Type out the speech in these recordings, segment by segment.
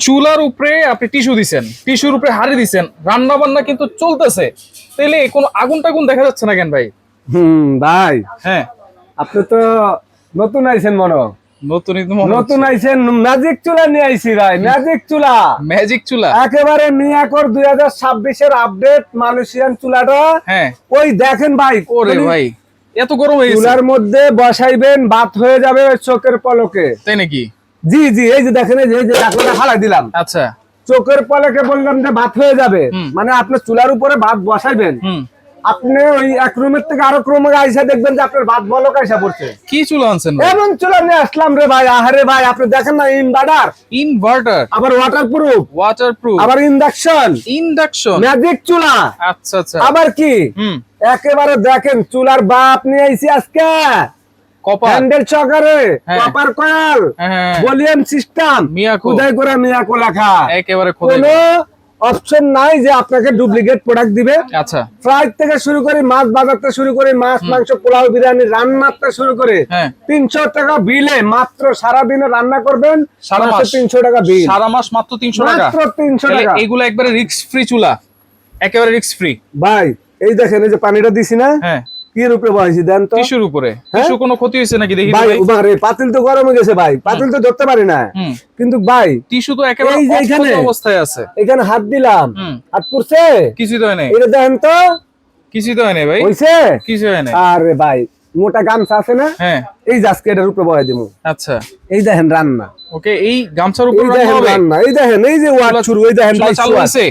চুলার উপরে আপনি টিস্যু দিছেন, টিস্যুর উপরে হাড়ি দিছেন, রান্না বান্না কিন্তু চলতেছে, তাইলে কোনো আগুন টাগুন দেখা যাচ্ছে না কেন ভাই? ভাই হ্যাঁ, আপনি তো নতুন আইছেন মনে হয়। নতুনই তো মনে নতুন হচ্ছে। আইছেন, ম্যাজিক চুলা নিয়ে আইছি ভাই, ম্যাজিক চুলা ম্যাজিক চুলা। একেবারে মিয়াকর 2026 এর আপডেট মালয়েশিয়ান চুলাটা। হ্যাঁ, ওই দেখেন ভাই, ওরে ভাই এত গরম হয়ে গেছে চুলার মধ্যে বসাইবেন, ভাত হয়ে যাবে ওই চোখের পলকে। তাই নাকি? জি জি, এই যে দেখেন, এই যে ঢাকনাটা হালাই দিলাম, আচ্ছা। চোখের পলকে বললাম যে ভাত হয়ে যাবে। হুম। মানে আপনি চুলার উপরে ভাত বসাইবেন, হুম। আপনি ওই এক রুমের থেকে আরো ক্রমে আইসা দেখবেন যে আপনার ভাত বলক আইসা পড়ছে। কি চুলা আনছেন ভাই? এমন চুলা নিয়ে আসলাম রে ভাই। আহারে ভাই, আপনি দেখেন না, ইনভার্টার, ইনভার্টার, আবার ওয়াটারপ্রুফ, ওয়াটারপ্রুফ, আবার ইন্ডাকশন, ইন্ডাকশন। ম্যাজিক চুলা। আচ্ছা আচ্ছা। আবার কি হুম। একেবারে দেখেন চুলার বাপ নিয়ে আইছি আজকে, কপার। হ্যান্ডেল সহকারে, হ্যাঁ। কপার কয়েল, হ্যাঁ। Volume system, Miyako. খোদাই করে মিয়াকো লেখা। একেবারে খোদাই কোনো করা। অপশন নাই যে আপনাকে ডুপ্লিকেট প্রোডাক্ট দিবে। আচ্ছা। ফ্রাই থেকে শুরু করে মাছ বাজারতে শুরু করে মাছ মাংস পোলাও বিরিয়ানি রান্নাতে শুরু করে হ্যাঁ। 300 টাকা বিলে মাত্র সারাদিনে রান্না করবেন, সারা মাত্র মাস 300 টাকা বিল, সারা মাস মাত্র 300 টাকা। মাত্র 300 তাহলে টাকা। এগুলো একবারে রিস্ক ফ্রি চুলা, একেবারে রিস্ক ফ্রি। ভাই এই দেখেন, এই যে পানিটা দিছি না, হ্যাঁ, কি রূপে বসাইছি দেন তো টিস্যুর উপরে। টিস্যু কোনো ক্ষতি হয়েছে নাকি দেখি তো ভাই। ভাই। বারে পাতিল তো গরম হয়ে গেছে ভাই, পাতিল তো ধরতে পারি না। হুম। কিন্তু ভাই টিস্যু তো একেবারে এই যে এখানে, অক্ষত অবস্থায় আছে। এখানে হাত দিলাম, হুম। হাত পুড়ছে, কিছুই তো হয় নাই, এটা দেখেন তো, কিছুই তো হয় নাই ভাই, হইছে। কিছুই হয় নাই। আরে ভাই, মোটা গামছা আছে না, হ্যাঁ। এই যে আজকে এটার উপরে বসাই দিমু। আচ্ছা। এই দেখেন রান্না, ওকে, এই গামছার এই উপর রান্না দেখেন হবে? রান্না, এই দেখেন, এই যে ওয়াট শুরু, এই দেখেন চুলা 22 চালু ওয়াট, হয়েছে?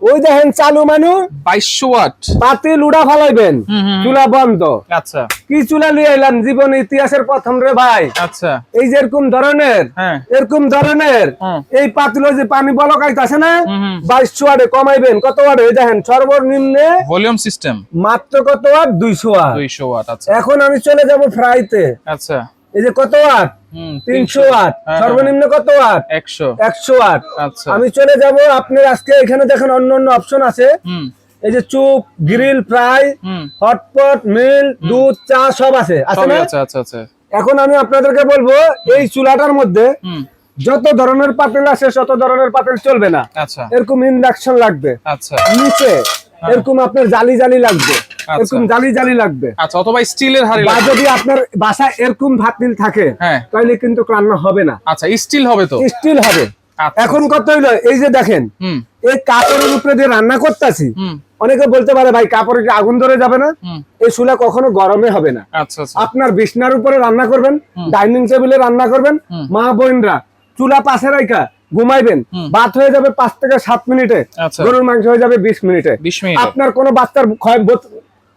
ওই দেখেন চালু মানু 2200 ওয়াট। পাতিল উড়া ফালাইবেন, হুম, হুম, হুম। চুলা বন্ধ। আচ্ছা কি চুলা নিয়ে এলাম জীবন ইতিহাসের প্রথম রে ভাই। আচ্ছা। এই যে এরকম ধরনের, হ্যাঁ। এরকম ধরনের হুম। এই পাতিলে যে পানি বলক আইতাছে না, হুম, হুম। 2200 ওয়াটে কমাইবেন কত ওয়াট, এই দেখেন সর্বনিম্নে ভলিউম সিস্টেম মাত্র কত ওয়াট, 200 ওয়াট। 200 ওয়াট। আচ্ছা এখন আমি চলে যাব ফ্রাইতে, আচ্ছা। এই যে কত ওয়াট, হুম, 300 ওয়াট, হ্যাঁ, সর্বনিম্ন কত ওয়াট, 100। 100 ওয়াট। আচ্ছা। আমি চলে যাব আপনার আজকে এখানে দেখেন অন্য অন্য অপশন আছে, হুম। এই যে চুপ, গ্রিল, ফ্রাই, হুম। হটপট, মিল, দুধ, চা সব আছে, আছে সবই না? আছে। আচ্ছা আচ্ছা। এখন আমি আপনাদেরকে বলবো এই চুলাটার মধ্যে হুম। যত ধরনের পাতিল আছে তত ধরনের পাতিল চলবে না। আচ্ছা এরকম ইন্ডাকশন লাগবে, আচ্ছা নিচে এরকম আপনার জালি জালি লাগবে, আচ্ছা। এরকম জালি জালি লাগবে। আচ্ছা, অথবা স্টিলের হাঁড়ি বা লাগবে। যদি আপনার বাসায় এরকম পাতিল থাকে হ্যাঁ। তাহলে কিন্তু রান্না হবে না, আচ্ছা, স্টিল হবে তো? স্টিল হবে। আচ্ছা, এখন আচ্ছা। কত হইলো, এই যে দেখেন হুম। এই কাপড়ের উপরে দিয়ে রান্না করতেছি, হুম। অনেকে বলতে পারে ভাই কাপড়ে কি আগুন ধরে যাবে না? হুম। এই চুলা কখনো গরমে হবে না। আচ্ছা আচ্ছা। আপনার বিছনার উপরে রান্না করবেন, ডাইনিং টেবিলে রান্না করবেন, হুম। মা বোনরা চুলা পাশে রাখা ঘুমাইবেন, হুম। ভাত হয়ে যাবে 5 থেকে 7 মিনিটে, আচ্ছা। গরুর মাংস হয়ে যাবে 20 মিনিটে। 20 মিনিটে। আপনার কোনো বাচ্চার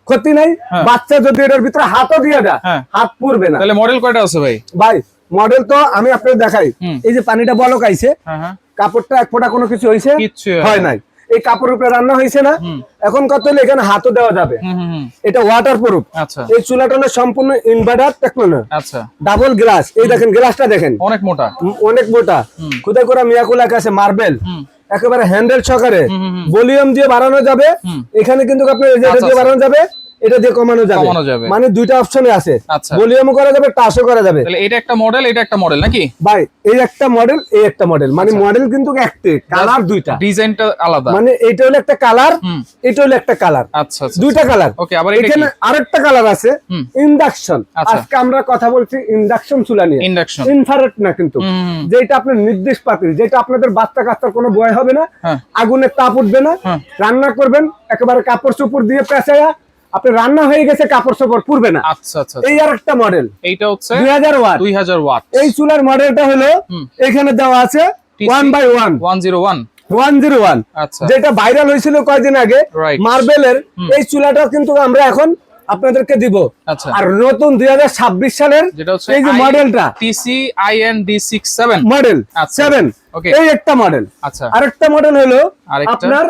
ক্ষতি নাই, হ্যাঁ। বাচ্চা যদি এটার ভিতরে হাতও দিয়ে দেয় হ্যাঁ। হাত পুড়বে না। তাহলে মডেল কয়টা আছে ভাই? ভাই মডেল তো আমি আপনাদের দেখাই, হুম। এই যে পানিটা বলক আইছে, হ্যাঁ হ্যাঁ। কাপড়টা এক ফোঁটা কোনো কিছু হয়েছে? কিচ্ছু হয় নাই। এই কাপড়ের উপরে রান্না হয়েছে না? হুম। এখন কত হলে এখানে হাতও দেওয়া যাবে, হুম হুম হুম। এটা ওয়াটার প্রুফ। আচ্ছা এই চুলাটা হলো সম্পূর্ণ ইনভার্টার টেকনোলজি, আচ্ছা। Double glass. এই দেখেন গ্লাসটা দেখেন, অনেক মোটা। অনেক মোটা, হুম। খুদে করা মিয়াকুলা কাছে মার্বেল, হুম। একেবারে হ্যান্ডেল সহকারে, হুম, হুম, হুম। ভলিউম দিয়ে বাড়ানো যাবে। হুম। এখানে কিন্তু আপনি এই যে এটা আচ্ছা, দিয়ে আচ্ছা। বাড়ানো যাবে, এটা দিয়ে কমানো কমানো যাবে। যাবে, মানে দুইটা অপশনে আছে। আচ্ছা। ভলিউমও করা যাবে, টাচও করা যাবে। তাহলে এটা একটা মডেল, এটা একটা মডেল নাকি? ভাই এই একটা মডেল, এই একটা মডেল, মানে মডেল কিন্তু একটাই, কালার দুইটা, ডিজাইনটা আলাদা। মানে এটা হলো একটা কালার, হুম। এটা হলো একটা কালার, আচ্ছা আচ্ছা। দুইটা কালার। ওকে, আবার এটা এখানে কি? আরেকটা কালার আছে, হুম। ইন্ডাকশন। আচ্ছা। আজকে আমরা কথা বলছি ইন্ডাকশন চুলা নিয়ে, ইন্ডাকশন। ইনফ্রারেড না কিন্তু, হুম, হুম। যেটা আপনার নির্দেশ পাতিল, যেটা আপনাদের বাচ্চা কাচ্চার কোনো ভয় হবে না, হ্যাঁ। আগুনের তাপ উঠবে না, হ্যাঁ। রান্না করবেন একেবারে কাপড় চোপড় দিয়ে পেঁচায়া, আপনি রান্না হয়ে গেছে কাপড় চোপড় পুড়বে না। আচ্ছা আচ্ছা। এই আর একটা মডেল, এইটা হচ্ছে 2000 ওয়াট। 2000 ওয়াট। এই চুলার মডেলটা হলো হুম। এখানে দেওয়া আছে TC 1/1 101। 101, আচ্ছা। যেটা ভাইরাল হয়েছিল কয়েকদিন আগে Right. মার্বেলের। এই চুলাটা কিন্তু আমরা এখন আপনাদেরকে দিব। আচ্ছা। আর নতুন 2026 সালের যেটা হচ্ছে এই যে মডেলটা, TCIND67 মডেল আচ্ছা। 7, Okay. এই একটা মডেল। আচ্ছা। আরেকটা মডেল হলো আরেকটা? আপনার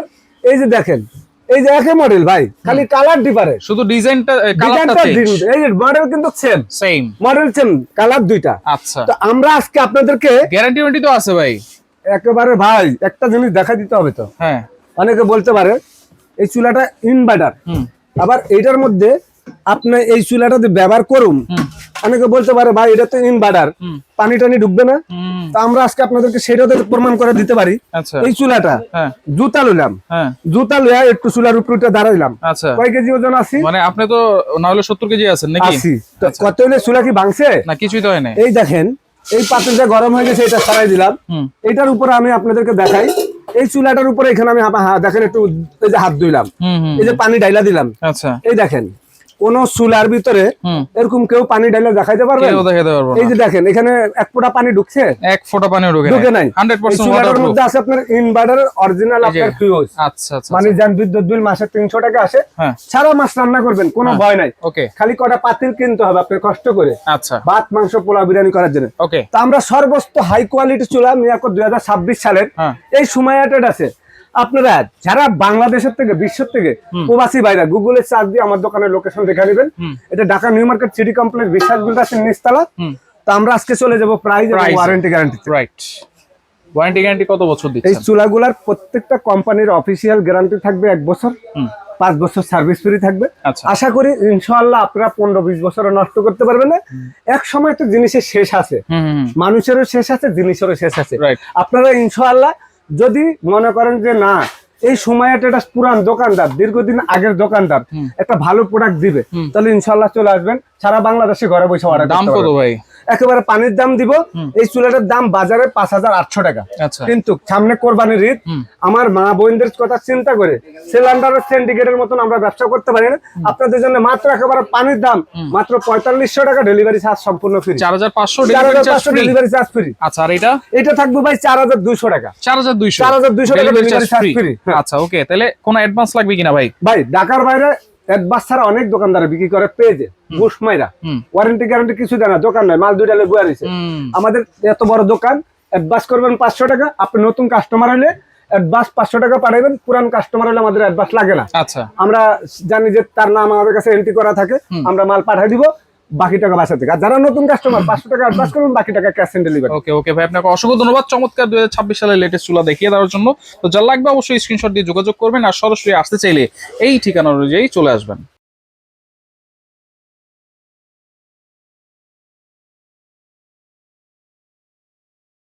এই যে দেখেন, এই যে একই মডেল ভাই, খালি কালার ডিফারেন্ট, শুধু ডিজাইনটা কালারটা ডিজাইনটা চেঞ্জ। এই যে মডেল কিন্তু same, same. Model same, colour দুইটা। আচ্ছা। তো আমরা আজকে আপনাদেরকে গ্যারান্টি ওয়ারেন্টি তো আছে ভাই? একেবারে ভাই একটা জিনিস দেখা দিতে হবে তো। হ্যাঁ। অনেকে বলতে পারে এই চুলাটা ইনভার্টার, হুম। আবার এইটার মধ্যে আপনি এই চুলাটা যদি ব্যবহার করুন, অনেকে বলতে পারে ভাই এটা তো ইনভার্টার, পানি টানি ঢুকবে না। তো আমরা আজকে আপনাদেরকে সেটাও প্রমাণ করে দিতে পারি। আচ্ছা এই চুলাটা হ্যাঁ জুতা লইলাম, হ্যাঁ জুতা লইয়া একটু চুলার উপরে উঠে দাঁড়াইলাম। আচ্ছা কয় কেজি ওজন আছি? মানে আপনি তো না হলে 70 কেজি আছেন নাকি? আছি। তো কত হইলে চুলা কি ভাঙছে? না কিছুই তো হয় না। এই দেখেন, এই পাতিলটা গরম হয়ে গেছে, এটা ছাড়াই দিলাম। এটার উপরে আমি আপনাদেরকে দেখাই, এই চুলাটার উপরে এখানে আমি দেখেন একটু এই যে হাত ধুইলাম, এই যে পানি ডাইলা দিলাম। আচ্ছা এই দেখেন, কোন চুলার ভিতরে এরকম কেউ পানি ডাইলা দেখাইতে পারবে? কেউ দেখাতে পারবো এই না। যে দেখেন, এখানে এক ফোঁটা পানি ঢুকছে? এক ফোঁটা পানি ঢুকে নাই। 100% চুলাটার ওয়াটারপ্রুফ। মধ্যে আছে আপনার ইনভার্টার অরিজিনাল আপনার ফিউজ। আচ্ছা আচ্ছা মানে যান বিদ্যুৎ বিল মাসে 300 টাকা আসে, হ্যাঁ সারা মাস রান্না করবেন, কোনো ভয় নাই। ওকে খালি কটা পাতিল কিনতে হবে আপনার কষ্ট করে, আচ্ছা ভাত মাংস পোলাও বিরিয়ানি করার জন্য। ওকে তা আমরা সর্বোচ্চ হাই কোয়ালিটি চুলা মিয়াকো 2026 সালের হ্যাঁ এই সময় অ্যাটেড আছে। আপনারা যারা বাংলাদেশের থেকে বিশ্বের থেকে প্রবাসী ভাইরা গুগলে সার্চ দিয়ে আমার দোকানের লোকেশন দেখে নেবেন। এটা Dhaka new market city complex বিশ্বাস বিল্ডার্সের নিচতলা। তো আমরা আজকে চলে যাব প্রাইস এবং warranty guarantee. Right, warranty guarantee কত বছর এই দিচ্ছেন? চুলাগুলার প্রত্যেকটা কোম্পানির অফিসিয়াল গ্যারান্টি থাকবে 1 বছর, 5 বছর সার্ভিস ফ্রি থাকবে। আচ্ছা আশা করি ইনশাআল্লাহ আপনারা 15-20 বছরও নষ্ট করতে পারবেন না। এক সময় তো জিনিসের শেষ আছে, মানুষেরও শেষ আছে, জিনিসেরও শেষ আছে। রাইট আপনারা ইনশাআল্লাহ যদি মনে করেন যে না এই সময়টা একটা পুরান দোকানদার, দীর্ঘদিন আগের দোকানদার একটা ভালো প্রোডাক্ট দিবে, তাহলে ইনশাআল্লাহ চলে আসবেন, সারা বাংলাদেশে ঘরে বসে অর্ডার দাম করতে কত পারবেন। ভাই? একেবারে পানির দাম দিব। এই চুলাটার দাম বাজারে 5800 টাকা। আচ্ছা কিন্তু সামনে কোরবানির ঈদ, আমার মা বোনদের কথা চিন্তা করে সিলিন্ডারের সিন্ডিকেটের মতন আমরা ব্যবসা করতে পারি না। আপনাদের জন্য মাত্র একেবারে পানির দাম মাত্র 4500 টাকা, ডেলিভারি চার্জ সম্পূর্ণ ফ্রি। 4500 delivery charge free. আচ্ছা আর এটা? এটা থাকবে ভাই 4200 টাকা। 4200 টাকা ডেলিভারি চার্জ ফ্রি। আচ্ছা ওকে, তাহলে কোনো অ্যাডভান্স লাগবে কিনা ভাই? ভাই ঢাকার বাইরে অ্যাডভান্স ছাড়া অনেক দোকানদার বিক্রি করে পেজে বুশ মাইরা, ওয়ারেন্টি গ্যারান্টি কিছু দেয় না, দোকান নাই, মাল দুইটা লেগুয়া রয়েছে। আমাদের এত বড় দোকান, অ্যাডভান্স করবেন 500 টাকা। আপনি নতুন কাস্টমার হলে অ্যাডভান্স 500 টাকা পাঠাবেন, পুরান কাস্টমার হলে আমাদের অ্যাডভান্স লাগে না। আচ্ছা আমরা জানি যে তার নাম আমাদের কাছে এন্ট্রি করা থাকে, আমরা মাল পাঠিয়ে দিব, বাকি টাকা বাসা থেকে। আর যারা নতুন কাস্টমার 500 টাকা অ্যাডভান্স করবেন, বাকি টাকা ক্যাশ অন ডেলিভারি। ওকে ওকে ভাই, আপনাকে অসংখ্য ধন্যবাদ চমৎকার 2026 সালের লেটেস্ট চুলা দেখিয়ে দেওয়ার জন্য। তো যা লাগবে অবশ্যই স্ক্রিনশট দিয়ে যোগাযোগ করবেন, আর সরাসরি আসতে চাইলে এই ঠিকানা অনুযায়ী চলে আসবেন।